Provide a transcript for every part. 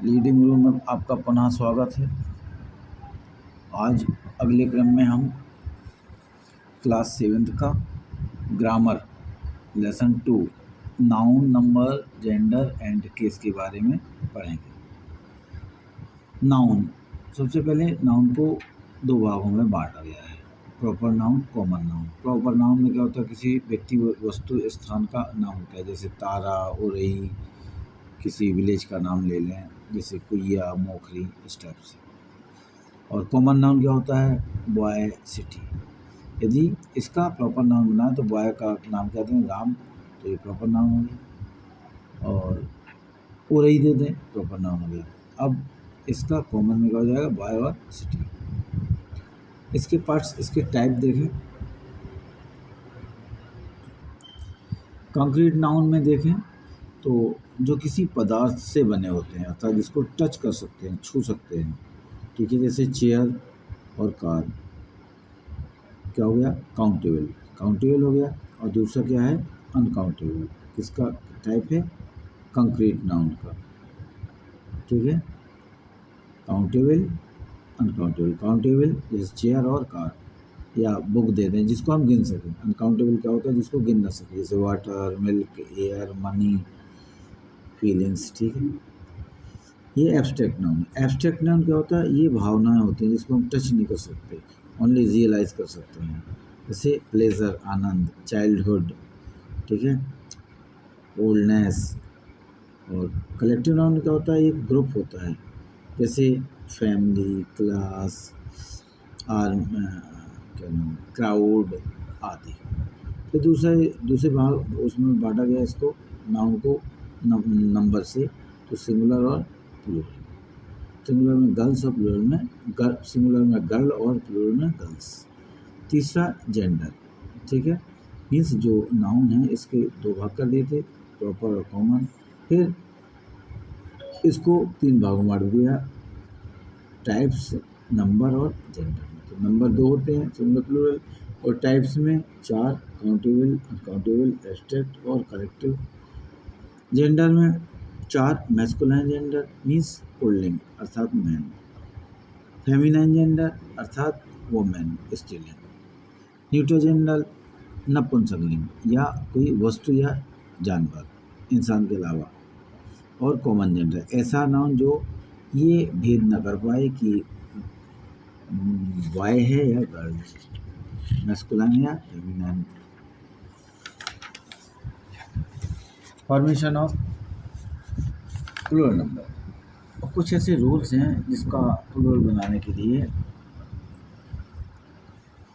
Reading room में आपका पुनः स्वागत है। आज अगले क्रम में हम क्लास 7th का grammar lesson 2 noun, number, gender and case के बारे में पढ़ेंगे। नाउन, सबसे पहले नाउन को दो भागों में बांटा गया है, proper noun, common noun. Proper noun में क्या होता है, किसी व्यक्ति, वस्तु, स्थान का नाम होता है, जैसे तारा, उरई, किसी विलेज का नाम ले लें जैसे कुइया, मोखरी, इस टाइप से। और कॉमन नाउन क्या होता है, बॉय, सिटी। यदि इसका प्रॉपर नाउन बना है तो बॉय का नाम कहते हैं राम, तो ये प्रॉपर नाउन हो गया। और उरई दे दें, प्रॉपर नाउन हो गया। अब इसका कॉमन में क्या हो जाएगा, बॉय और सिटी। इसके पार्ट्स, इसके टाइप देखें। कंक्रीट नाउन में देखें तो जो किसी पदार्थ से बने होते हैं, अर्थात जिसको टच कर सकते हैं, छू सकते हैं, ठीक है, जैसे चेयर और कार। क्या हो गया, काउंटेबल, काउंटेबल हो गया। और दूसरा क्या है, अनकाउंटेबल। किसका टाइप है, कंक्रीट नाउन का, ठीक है। Countable, uncountable. काउंटेबल जैसे चेयर और कार, या बुक दे दें जिसको हम गिन सकें। अनकाउंटेबल क्या होता है, जिसको गिन ना सके, जैसे water, milk, air, money, feelings, ठीक है। ये एब्स्ट्रैक्ट नाउन है। एब्स्ट्रैक्ट नाउन क्या होता है, ये भावनाएं होती हैं जिसको हम टच नहीं कर सकते, ओनली रियलाइज कर सकते हैं, जैसे प्लेजर, आनंद, चाइल्डहुड, ठीक है, ओल्डनेस। और कलेक्टिव नाउन क्या होता है, एक ग्रुप होता है, जैसे फैमिली, क्लास, क्या नाम, क्राउड आदि। फिर दूसरे भाग उसमें बांटा गया इसको, नाउन को नंबर से, तो सिंगुलर और प्लूरल। सिंगुलर में गर्ल्स और प्लूरल में सिंगुलर में गर्ल और प्लूरल में गर्ल्स। तीसरा जेंडर, ठीक है, मीन्स जो नाउन है इसके दो भाग कर दिए थे, प्रॉपर और कॉमन। फिर इसको तीन भागों में बांट दिया, टाइप्स, नंबर और जेंडर में। तो नंबर दो होते हैं, सिंगुलर, प्लूरल। और टाइप्स में चार, काउंटेबल, अनकाउंटेबल, एब्स्ट्रैक्ट और कलेक्टिव। जेंडर में चार, मैस्कुलाइन जेंडर मीन्स पुल्लिंग अर्थात मैन, फेमिनाइन जेंडर अर्थात वोमेन स्त्रीलिंग, न्यूट्रल जेंडर नपुंसकलिंग या कोई वस्तु या जानवर इंसान के अलावा, और कॉमन जेंडर ऐसा नाउन जो ये भेद न कर पाए कि बॉय है या गर्ल, मैस्कुलाइन या feminine. Formation of plural number. और कुछ ऐसे रूल्स हैं जिसका प्लूरल बनाने के लिए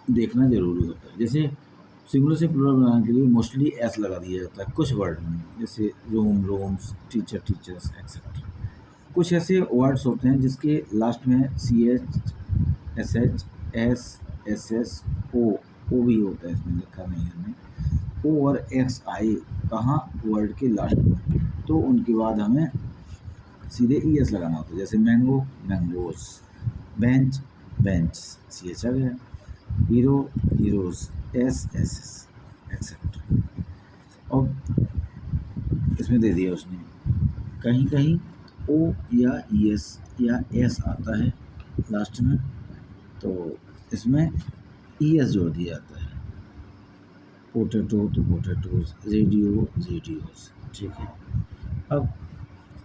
देखना जरूरी होता है। जैसे सिंगुलर से प्लूरल बनाने के लिए मोस्टली एस लगा दिया जाता है कुछ वर्ड में, जैसे room, rooms, teacher, teachers, etcetera. कुछ ऐसे वर्ड्स होते हैं जिसके लास्ट में CH, SH, S, SS, O भी होता है, इसमें लिखा नहीं है हमें, O और XI कहाँ, वर्ड के लास्ट में, तो उनके बाद हमें सीधे ES लगाना होता है। जैसे mango, mangoes, bench, bench, CH आ गया, हीरो, हीरोज, SSS, एक्सेट्रा। और इसमें दे दिया उसने, कहीं कहीं O या ES या S आता है लास्ट में, तो इसमें ES जोड़ दिया जाता है। पोटैटो तो पोटैटोज, रेडियो, रेडियोज, ठीक है। अब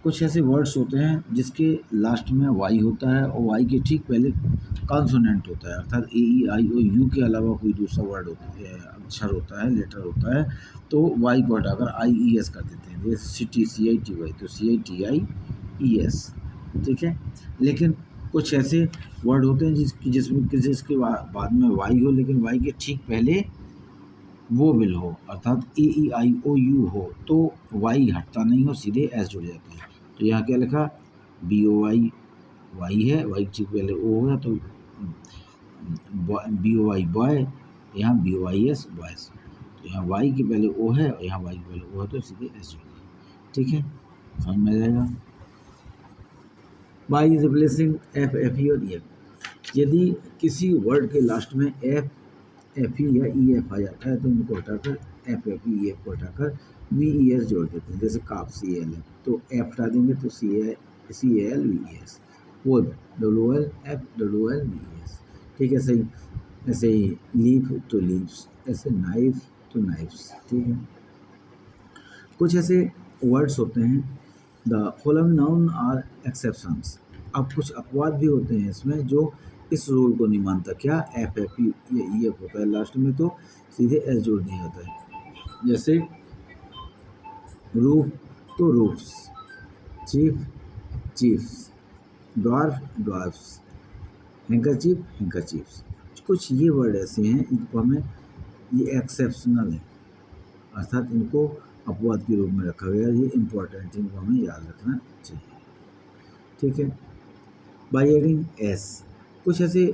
कुछ ऐसे वर्ड्स होते हैं जिसके लास्ट में Y होता है और Y के ठीक पहले कॉन्सोनेंट होता है, अर्थात AEIOU के अलावा कोई दूसरा वर्ड होता है, अक्षर होता है, लेटर होता है, तो Y को हटाकर IES कर देते हैं, जैसे सिटी, CITY, तो CITIES, ठीक है। लेकिन कुछ ऐसे वर्ड होते हैं जिसके बाद में Y हो, लेकिन Y के ठीक पहले वो विल हो, अर्थात AEIOU हो, तो Y हटता नहीं हो, सीधे S जुड़ जाता है। तो यहाँ क्या लिखा, BOY, Y है, Y ठीक पहले O होगा तो BOY बॉय, यहाँ BOYS बॉयस। तो यहाँ Y के पहले O है और यहाँ Y के पहले O है, तो सीधे S जुड़ गया, ठीक है, समझ में आ जाएगा। Y is replacing F, FE और EF। यदि किसी वर्ड के लास्ट में F, FE या EF आ जाता है तो इनको हटाकर F, FE, EF को हटाकर VES जोड़ देते हैं, जैसे काफ, CL है, तो F हटा देंगे तो CA CALVES, वुड WOLFWOLVES, ठीक है सही। ऐसे ही लीफ तो लीव्स, ऐसे नाइफ तो नाइफ्स, ठीक है। कुछ ऐसे वर्ड्स होते हैं, the following noun are exceptions, अब कुछ अपवाद भी होते हैं इसमें जो इस रूल को नहीं मानता। क्या? एफ एफ ये होता है लास्ट में तो सीधे एस जोड़ दिया जाता है। जैसे रूफ तो roofs, chief chiefs, dwarf dwarfs, handkerchief handkerchiefs. कुछ ये वर्ड ऐसे हैं इनको हमें, ये एक्सेप्शनल है अर्थात इनको अपवाद के रूप में रखा गया, ये इम्पोर्टेंट, इनको हमें याद रखना चाहिए, ठीक है। बाई एडिंग एस, कुछ ऐसे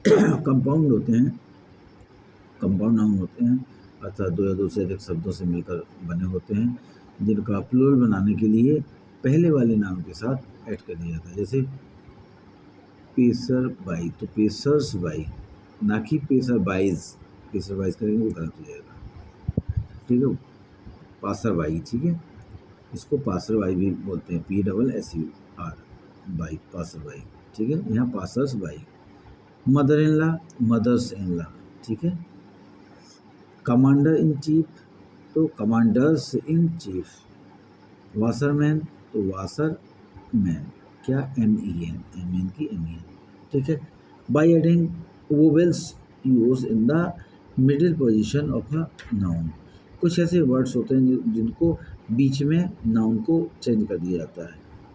कंपाउंड होते हैं, कंपाउंड नाउन होते हैं अर्थात दो या दो से अधिक शब्दों से मिलकर बने होते हैं, जिनका प्लूरल बनाने के लिए पहले वाले नाउन के साथ ऐड कर दिया जाता है। जैसे पेसर बाई तो पेसर्स बाई, ना कि पेसर बाइज, पेसर बाइज करेंगे वो गलत हो जाएगा, ठीक है। पासर बाई, ठीक है, इसको पासर बाई भी बोलते हैं, PSSUR बाई, पासर बाई, ठीक है। यहाँ passers by. Mother in law mother's in law, ठीक है। कमांडर इन चीफ तो कमांडर्स इन चीफ। वाशरमैन तो वाशर मैन, क्या? MEN की MEN, ठीक है। By adding vowels use in the middle position of a noun, कुछ ऐसे वर्ड्स होते हैं जिनको बीच में नाउन को चेंज कर दिया जाता है।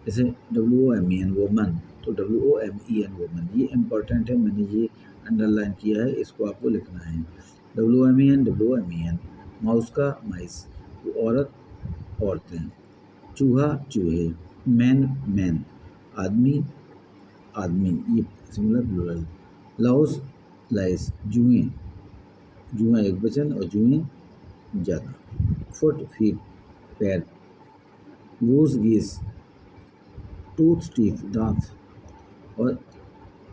जैसे WOMEN वोमन तो WOMEN वोमन, ये इम्पोर्टेंट है, मैंने ये अंडरलाइन किया है, इसको आपको लिखना है। WOMEN माउस का माइस, औरत औरतें, चूहा चूहे, मैन मैन, आदमी आदमी, ये सिंगुलर प्लूरल। लाउस लाइस, जुएं जुआ एक वचन और जुएं ज़्यादा। फुट फीट पैर, गूस गीस, टूथ टीथ दांत, और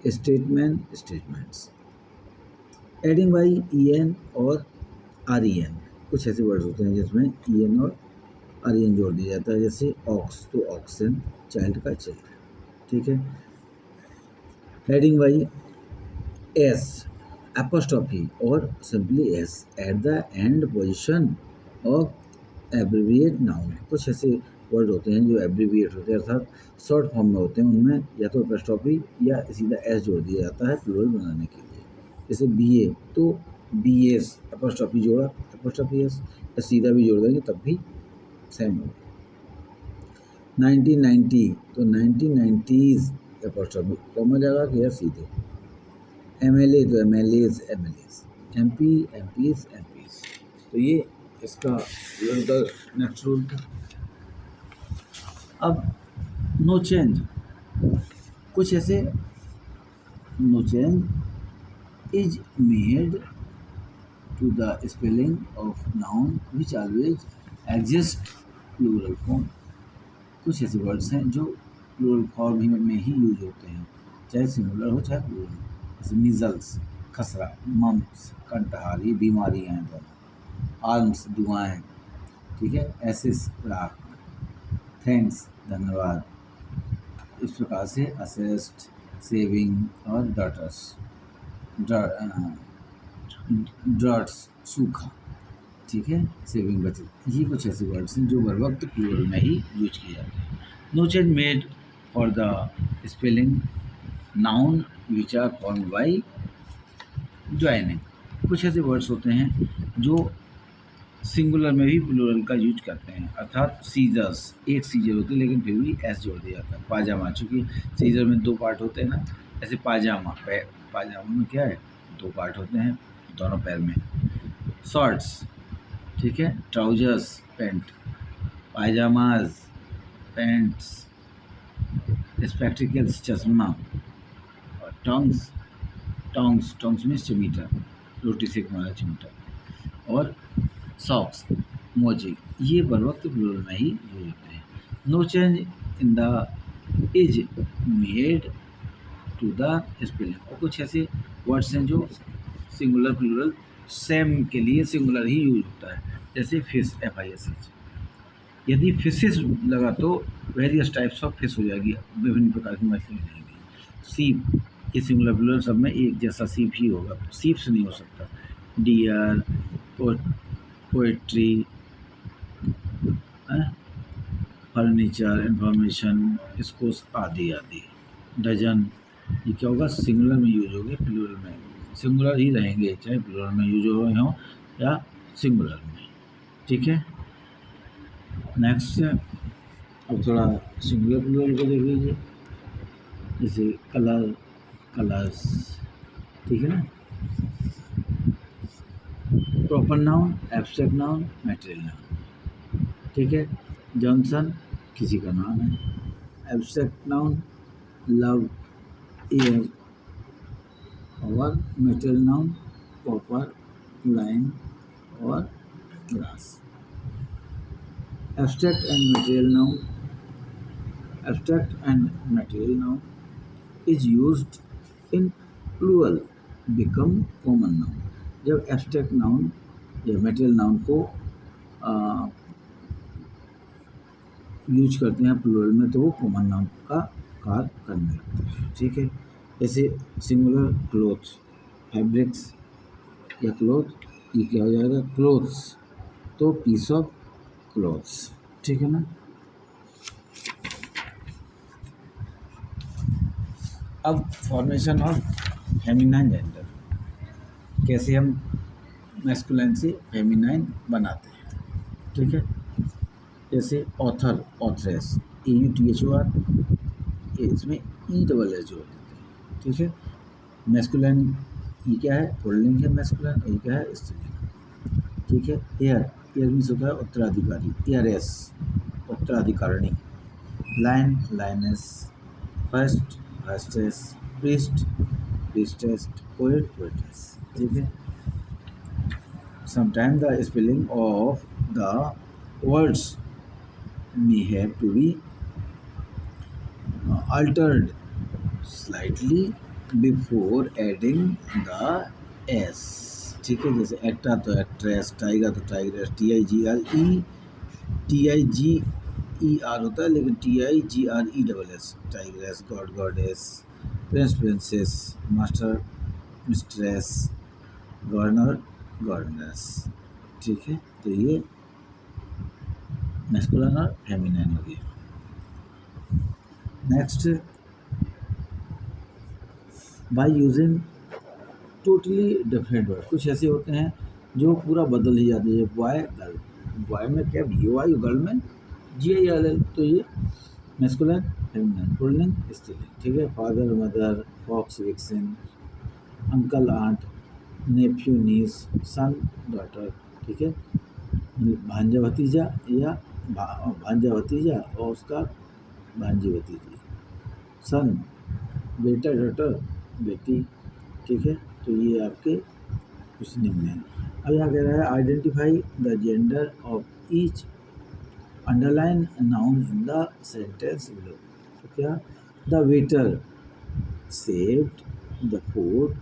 statement statements. Adding by EN और REN, कुछ ऐसे वर्ड्स होते हैं जिसमें EN और REN जोड़ दिया जाता है। जैसे ऑक्स तो ऑक्सन, चाइल्ड का चाइल्ड, ठीक है। हेडिंग बाई S एपोस्ट्रोफी और simply S at the end position of abbreviate noun, कुछ ऐसे वर्ड होते हैं जो एब्रिविएट होते हैं अर्थात शॉर्ट फॉर्म में होते हैं, उनमें या तो एपोस्ट्रोफी या सीधा S जोड़ दिया जाता है प्लूरल बनाने के लिए। जैसे BA तो BS एपोस्ट्रोफी जोड़ा एपोस्ट्रोफी S, या सीधा भी जोड़ देंगे तब भी सेम होगा। 1990 तो 1990s एपोस्ट्रोफी कॉमा लगा के या सीधे। MLA तो MLAs MPs तो ये इसका नेक्स्ट रूल था। अब नो चेंज, कुछ ऐसे no change is made to the spelling of noun which always exist plural form, कुछ ऐसे वर्ड्स हैं जो प्लूरल फॉर्म में ही यूज होते हैं, चाहे सिंगुलर हो चाहे प्लूरल। जैसे मीजल्स खसरा, मम्स कंटहार, ये बीमारियाँ हैं दोनों। आर्म्स दुआएं, ठीक है। एसिस राख, थैंक्स धन्यवाद। इस प्रकार से असिस्ट, सेविंग और डॉटर्स, ड्रॉट्स सूखा, ठीक है, सेविंग बचत, ये कुछ ऐसे वर्ड्स हैं जो बर वक्त प्लूरल में ही यूज किए जाते हैं। No change made for the spelling noun which are formed by joining, कुछ ऐसे वर्ड्स होते हैं जो सिंगुलर में भी प्लूरल का यूज करते हैं अर्थात सीजर्स, एक सीजर होती है लेकिन फिर भी एस जोड़ दिया जाता है। पाजामा, चूँकि सीजर में दो पार्ट होते हैं ना, ऐसे पाजामा पाजामा में क्या है, दो पार्ट होते हैं दोनों पैर में। शॉर्ट्स, ठीक है, ट्राउजर्स पैंट, पायजामाज पैंट्स, स्पेक्टिकल्स चश्मा, और टोंग्स में चिमटा, रोटी सेकने वाला चिमटा, और सॉक्स मोजे, ये बर वक्त प्लूरल में ही यूज होते हैं। No change in the is made to the spelling, और कुछ ऐसे वर्ड्स हैं जो सिंगुलर प्लूरल सेम के लिए सिंगुलर ही यूज होता है। जैसे फिश FISH, यदि फिशेस लगा तो वेरियस टाइप्स ऑफ फिश हो जाएगी, विभिन्न प्रकार की मछली हो जाएंगी। सीप, ये सिंगुलर प्लूरल सब में एक जैसा सीप ही होगा, सीप्स नहीं हो सकता। Deer, poetry, furniture, information, scores आदि आदि। डजन, ये क्या होगा, सिंगुलर में यूज होंगे, प्लूरल में सिंगुलर ही रहेंगे, चाहे प्लूरल में यूज हो रहे हों या सिंगुलर में। ठीक है, नेक्स्ट अब थोड़ा सिंगुलर प्लूरल को देख लीजिए, जैसे कलर, कलर्स, ठीक है ना। Proper noun, abstract noun, material noun. ठीक है, जॉनसन किसी का नाम है। एब्स्ट्रैक्ट नाउन लव, एयर, और मैटेरियल नाउन कॉपर, लाइन और grass. Abstract and material noun, abstract and material noun is used in plural become common noun. जब abstract noun या मटेरियल नाउन को यूज करते हैं प्लूरल में तो वो कॉमन नाउन का कार्य करने लगता है। ठीक है, जैसे सिंगुलर क्लोथ, फैब्रिक्स या क्लोथ, ये क्या हो जाएगा, क्लोथ्स, तो पीस ऑफ क्लोथ्स। ठीक है ना। अब फॉर्मेशन ऑफ फेमिनाइन जेंडर, कैसे हम मैस्कुलाइन से फेमिनाइन बनाते हैं। ठीक है, जैसे ऑथर, ऑथरेस, AUTHOR, इसमें ESS जोड़ देते हैं। ठीक है, मैस्कुलाइन ये क्या है, पुल्लिंग है मैस्कुलाइन, ये क्या है, स्त्रीलिंग। ठीक है, एयर, एयर मीन्स होता है उत्तराधिकारी, एयरेस उत्तराधिकारिणी। Lion, lioness. फर्स्ट, फर्स्टेस। Priest, priestess. Poet, poetess. ठीक है, sometimes the spelling of the words may have to be altered slightly before adding the s। ठीक है, जैसे एक्टा तो एक्ट्रेस, टाइगर तो टाइग्रेस, TIGER होता है, लेकिन TIGRESS, tigress, God, goddess, Prince, princess, master, mistress, governor, governance. ठीक है, तो ये मैस्कुलिन और फेमिनिन हो गया। Next, by using totally different word, कुछ ऐसे होते हैं जो पूरा बदल ही जाते हैं। बॉय, गर्ल, बॉय में क्या BOY, गर्ल में GILL, तो ये मैस्कुलिन, फेमिनिन, पुल्लिंग, स्त्रीलिंग। ठीक है, father, mother, fox, vixen, uncle, aunt, nephew, niece, son, daughter. ठीक है, भांजा, भतीजा या भांजा, भतीजा और उसका भांजी, भतीजी। सन, बेटा, डॉटर, बेटी। ठीक है, तो ये आपके कुछ निम्न है। अब यहाँ कह रहा है identify the gender of each underline noun in the sentence below. तो क्या, the waiter saved the food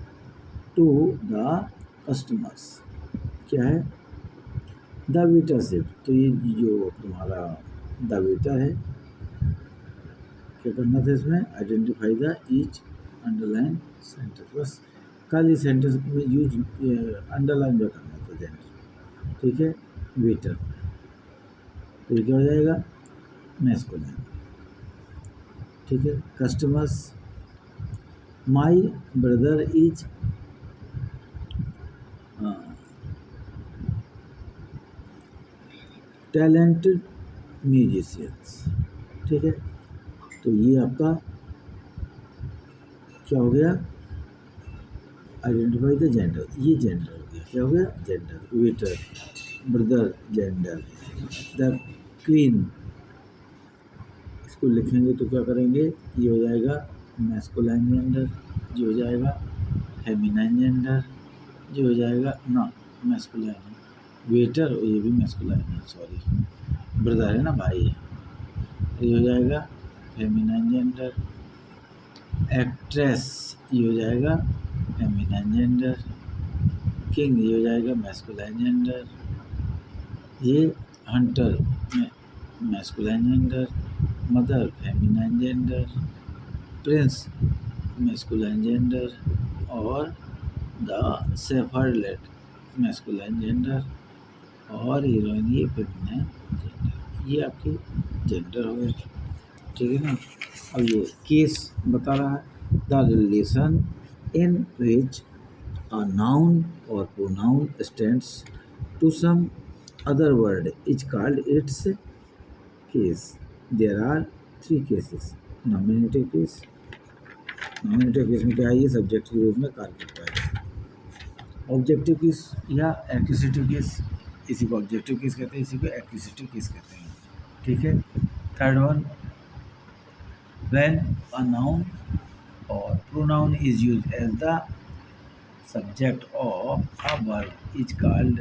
to the customers. क्या है, द वेटर सेव्ड, तो ये जो तुम्हारा द वेटर है, क्या करना था इसमें, identify the each underline sentence, बस खाली सेंटेंस में यूज अंडरलाइन में करना था जेंडर। ठीक है, वेटर, तो ये क्या हो जाएगा, मैस्कुलिन। ठीक है, customers, my brother is talented musicians. ठीक है, तो ये आपका क्या हो गया, आइडेंटिफाई द जेंडर, ये जेंडर हो गया, क्या हो गया, gender. Waiter, brother, gender. The queen, इसको लिखेंगे तो क्या करेंगे, ये हो जाएगा मैस्कुलाइन जेंडर, ये हो जाएगा फेमिनाइन जेंडर, ये हो जाएगा ना मैस्कुलाइन। वेटर, ये भी मैस्कुलाइन है, सॉरी, ब्रदर है ना, भाई है, ये हो जाएगा फेमिनाइन जेंडर। एक्ट्रेस, ये हो जाएगा फेमिनाइन जेंडर। किंग, ये हो जाएगा मैस्कुलाइन जेंडर। ये हंटर में masculine gender, mother feminine gender, Prince masculine gender और द सेफर्डलेट मैस्कुलाइन जेंडर और हीरोइन ये फेमिनाइन जेंडर। ये आपके जेंडर हो गए, ठीक है ना। अब ये केस बता रहा है the relation in which a noun or pronoun stands to some other word is called its case. There are three cases. Nominative case. Nominative case में क्या है, ये सब्जेक्ट के रूप में कार्य करता है। ऑब्जेक्टिव केस या एक्विजिटिव केस, इसी को ऑब्जेक्टिव केस कहते हैं, इसी को एक्विजिटिव केस कहते हैं, ठीक है। Third one, when a noun or pronoun is used as the subject of a verb is called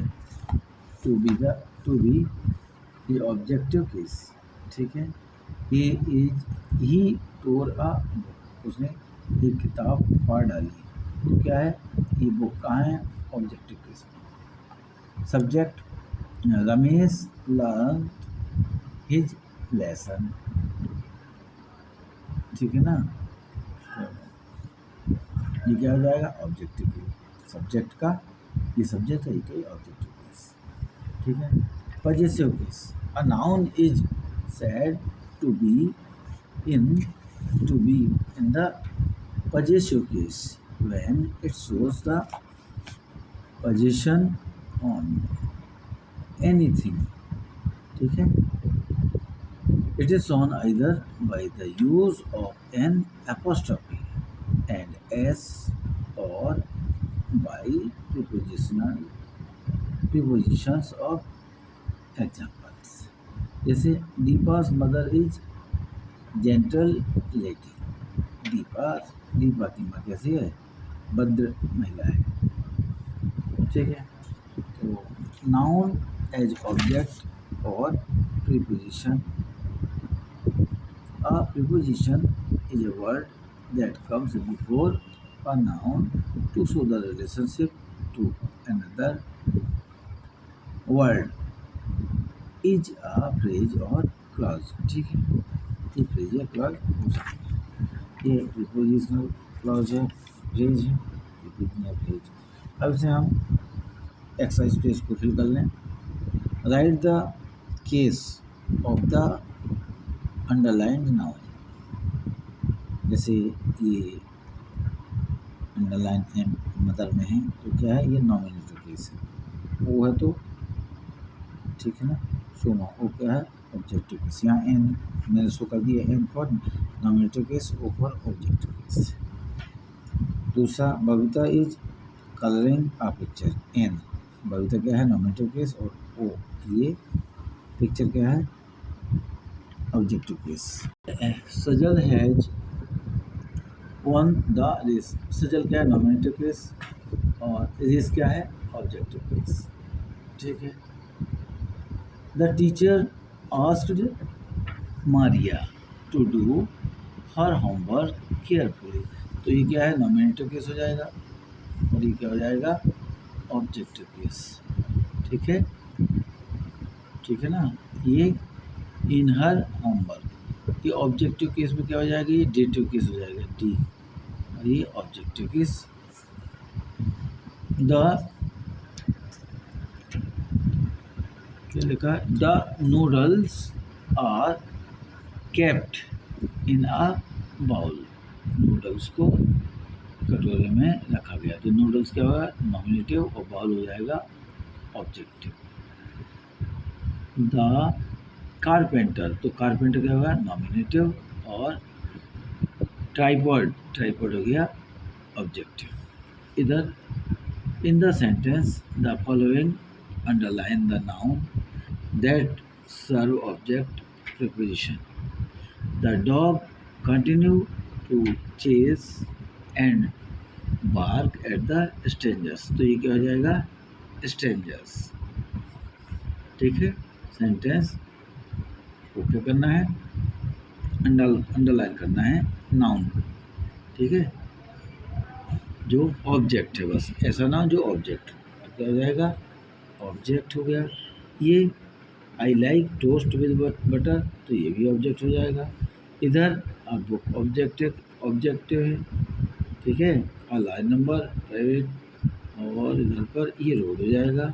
to be the objective case, ठीक है। he tore a book, उसने एक किताब फाड़ डाली, तो क्या है, ये बुक कहाँ है, ऑब्जेक्टिव केस में। Subject, Ramesh learn his lesson, ठीक है ना। ये क्या हो जाएगा, ऑब्जेक्टिव केस। सब्जेक्ट का ये सब्जेक्ट है, ये तो ऑब्जेक्टिव केस, ठीक है। Possessive case, a noun is said to be in the possessive case when it shows the position on anything, ठीक है। It is shown either by the use of an apostrophe and s or by prepositions of examples। जैसे दीपा's mother is gentle lady। Deepa की माँ कैसी है, भद्र महिला है, ठीक है। तो नाउन एज ऑब्जेक्ट और preposition. A preposition is a word that comes before a noun to show the relationship to another word, is a phrase or clause, ठीक है। ये phrase या clause हो सकती है, ये prepositional clause है, phrase है, prepositional phrase। अब इसे हम एक्सरसाइज पेज को फिल कर लें। Right the case of the underlined noun, जैसे ये अंडरलाइन एम मदर में है, तो क्या है, ये नॉमिनेटिव केस है, वो है तो ठीक है ना, सोमा वो क्या है, ऑब्जेक्टिव केस। यहाँ एन मैंने शो कर दिया, N for nominative case, O for objective case. दूसरा, Babita is colouring a picture, N Babita क्या है, नॉमिनेटिव केस, और ओ ये पिक्चर क्या है, objective case. Sajal has won the race, Sajal क्या है, नॉमिनेटिव केस, और रेस क्या है, ऑब्जेक्टिव केस, ठीक है। The teacher asked Maria to do her homework carefully, तो ये क्या है, नॉमिनेटिव केस हो जाएगा, और ये क्या हो जाएगा, ऑब्जेक्टिव केस, ठीक है, ठीक है ना। ये इन हर होमवर्क, ये ऑब्जेक्टिव केस में क्या हो जाएगा, ये डेटिव केस हो जाएगा, डी, और ये ऑब्जेक्टिव केस। द क्या लिखा है, the noodles are kept in a bowl, noodles को कटोरे में रखा गया, तो नूडल्स क्या होगा, नॉमिनेटिव, और बाउल हो जाएगा ऑब्जेक्टिव। द कारपेंटर, तो कारपेंटर क्या होगा, नॉमिनेटिव, और ट्राइपॉड हो गया ऑब्जेक्टिव। इधर in the sentence the following underline the noun that serve object preposition. The dog continue to chase and bark at the strangers, तो ये क्या हो जाएगा, स्ट्रेंजर्स, ठीक है। सेंटेंस को क्या करना है, अंडरलाइन करना है नाउन को, ठीक है, जो ऑब्जेक्ट है, बस ऐसा ना जो ऑब्जेक्ट हो, तो क्या हो जाएगा, ऑब्जेक्ट हो गया। ये I like toast with butter, तो ये भी ऑब्जेक्ट हो जाएगा। इधर अब बुक ऑब्जेक्टिव है, ठीक है, और लाइन नंबर प्राइवेट, और इधर पर ये रोड हो जाएगा,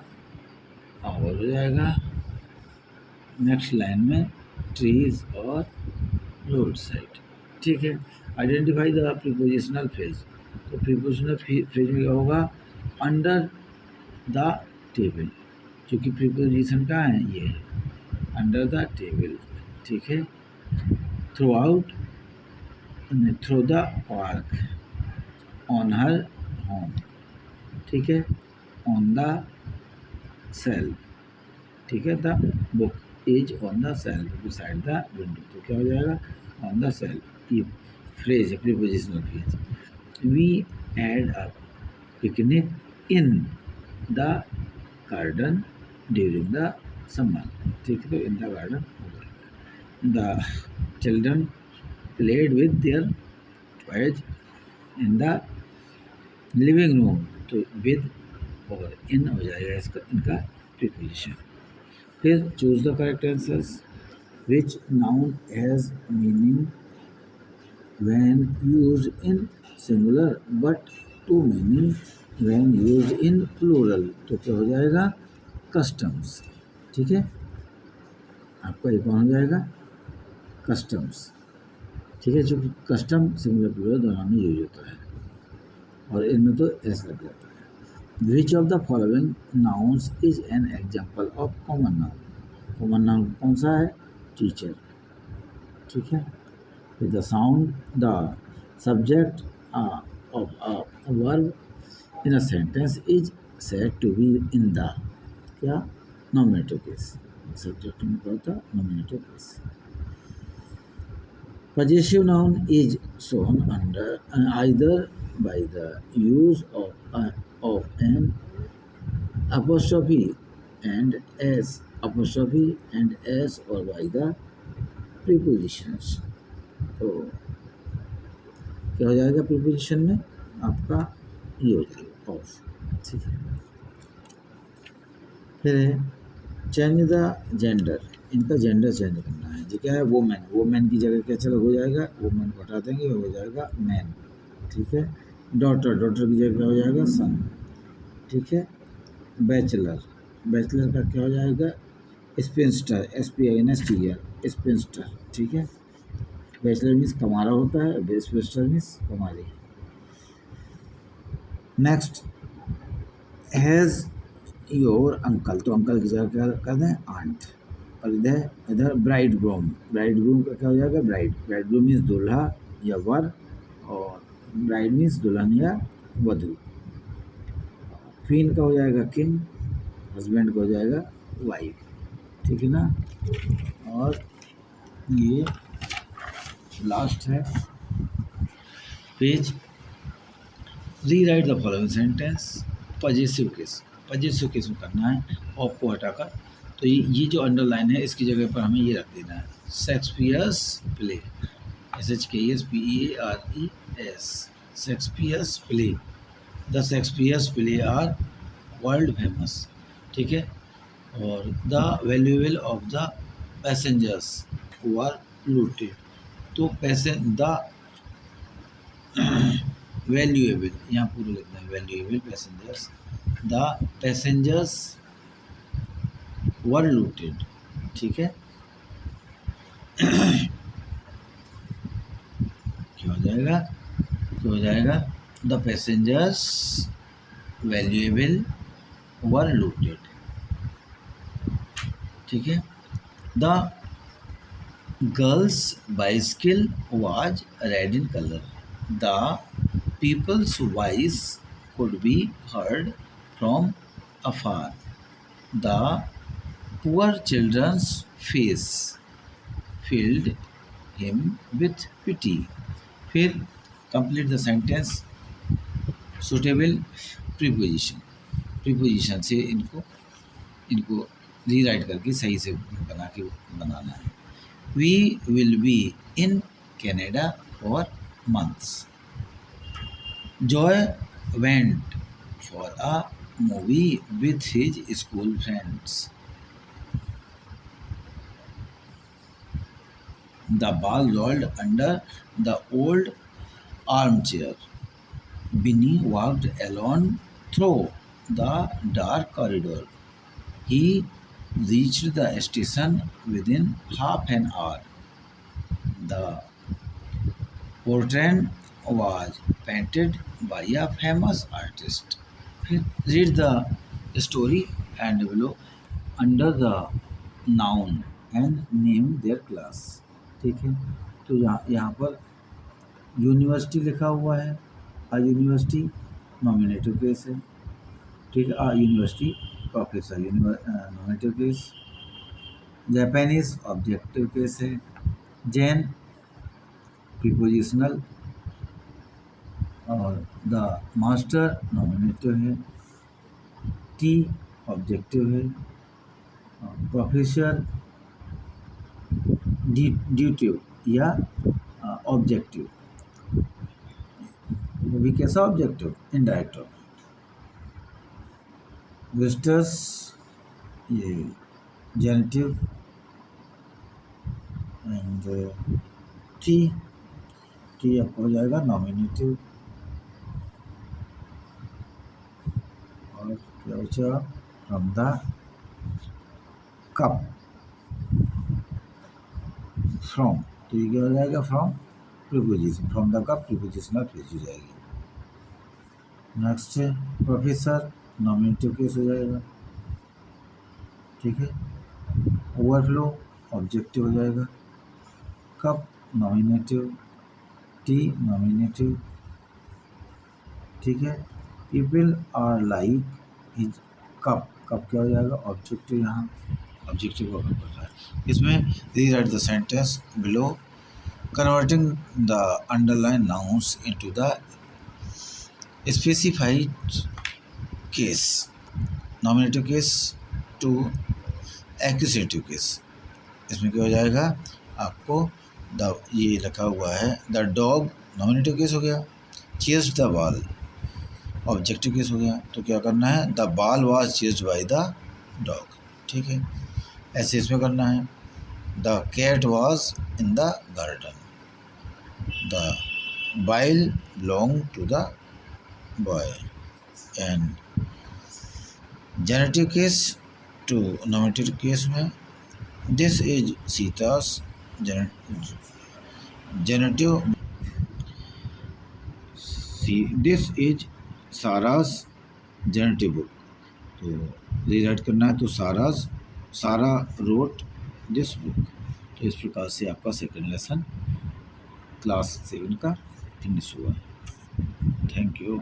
आवर हो जाएगा। नेक्स्ट लाइन में ट्रीज और रोड साइड, ठीक है। आइडेंटिफाई द प्रीपोजिशनल फ्रेज, तो प्रीपोजिशनल फ्रेज में क्या होगा, अंडर द टेबल, क्योंकि प्रीपोजिशन कहाँ है, ये है अंडर द टेबल, ठीक है। Through out, through the park, on her home, ठीक है, ऑन द सेल्फ, ठीक है, the book is on the self beside the window, तो क्या हो जाएगा, ऑन द सेल्फ। ये फ्रेज है prepositional phrase. We had a picnic in the garden during the summer, ठीक है, तो इन द गार्डन हो जाएगा। The children played with their toys in the living room, तो विद और इन हो जाएगा इसका, इनका प्रीपोजिशन। फिर choose the correct answers. Which noun has meaning when used in singular but to meaning when used in plural, तो क्या हो जाएगा, कस्टम्स, ठीक है, आपका एक कौन हो जाएगा, कस्टम्स, ठीक है, जो कस्टम सिंगुलर प्लूरल दोनों में यूज होता है, और इनमें तो एस लग जाता है। Which of the following nouns is an example of common noun, common noun कौन सा है, टीचर, ठीक है। With the sound, the subject of a verb in a sentence is said to be in the क्या, nominative case, subject में क्या होता, nominative case। Possessive noun is shown under either by the use of an apostrophe and s or by the prepositions, तो क्या हो जाएगा, preposition में आपका ये हो जाएगा ऑफ, ठीक है। फिर है चेंज द जेंडर, इनका जेंडर चेंज करना है, जो क्या है, वोमेन, वोमेन की जगह क्या चलो हो जाएगा, वोमेन को हटा देंगे, हो जाएगा मैन, ठीक है। डॉटर, डॉटर की जगह क्या हो जाएगा, सन, ठीक है। बैचलर, बैचलर का क्या हो जाएगा, स्पिंस्टर, SPINSTER, स्पिंस्टर, ठीक है। बैचलर मीन्स कमारा होता है, sphincter means Kumari. Next, has your uncle, तो अंकल की जगह क्या कर दें, आंट, और इधर ब्राइड ग्रूम, ब्राइड ग्रूम का क्या हो जाएगा, ब्राइड, ब्राइड ग्रूम मीन्स दूल्हा या वर, और ब्राइड मीन्स दुल्हन या वधू। क्वीन का हो जाएगा किंग, हस्बैंड का हो जाएगा वाइफ, ठीक है ना। और ये लास्ट है page. Rewrite the following sentence, positive case में करना है ऑफ को हटाकर, तो ये जो अंडरलाइन है इसकी जगह पर हमें ये रख देना है, Shakespeare's play, SHKESPEARES, Shakespeare's play, the Shakespeare's play are world famous, ठीक है। और the valuable of the passengers were looted, तो द वैल्यूएबल, यहाँ पूरा लिखना है, valuable passengers, the passengers were looted, ठीक है। क्या हो जाएगा, the passengers valuable were looted, ठीक है। The girl's bicycle was red in color. The people's voice could be heard from afar. The poor children's face filled him with pity. फिर complete the sentence, suitable preposition से इनको rewrite करके सही से बनाना है। We will be in Canada for months. Joy went for a movie with his school friends. The ball rolled under the old armchair. Binny walked along through the dark corridor. He reached the station within half an hour. The portrait was painted by a famous artist. फिर read the story and below under the noun and name their class. ठीक है, तो यहाँ पर university लिखा हुआ है. A university nominative case है. ठीक है, a university professor nominative case. Japanese objective case है. जैन प्रीपोजिशनल और द मास्टर नॉमिनेटिव है. टी ऑब्जेक्टिव है. प्रोफेसर ड्यूटिव या ऑब्जेक्टिव. वो भी कैसा ऑब्जेक्टिव? Indirect objective. विजिटर्स ये जेनेटिव एंड टी आपको हो जाएगा नॉमिनेटिव. और क्या बचा? From the cup. फ्रॉम, तो ये क्या हो जाएगा? From preposition. From the cup prepositional phrase हो जाएगी. नेक्स्ट है प्रोफेसर नॉमिनेटिव केस हो जाएगा. ठीक है, ओवरफ्लो ऑब्जेक्टिव हो जाएगा. Cup nominative. Tea nominative. ठीक है, people are like his cup. Cup क्या हो जाएगा? ऑब्जेक्टिव. यहाँ ऑब्जेक्टिव को अगर पता है. इसमें rewrite the sentence below converting the underline nouns into the specified case. Nominative case to accusative case. इसमें क्या हो जाएगा? आपको द ये लिखा हुआ है द डॉग नॉमिनेटिव केस हो गया. Chased the ball objective case हो गया. तो क्या करना है? The ball was chased by the dog. ठीक है, ऐसे इसमें करना है. The cat was in the garden. The bile belong to the boy. And genitive case to nominative case में this is Sita's genitive. This is Sara's genitive book. तो rewrite करना है. तो सारा रोट दिस बुक. तो इस प्रकार से आपका सेकंड लेसन क्लास 7 का फिनिश हुआ. Thank you.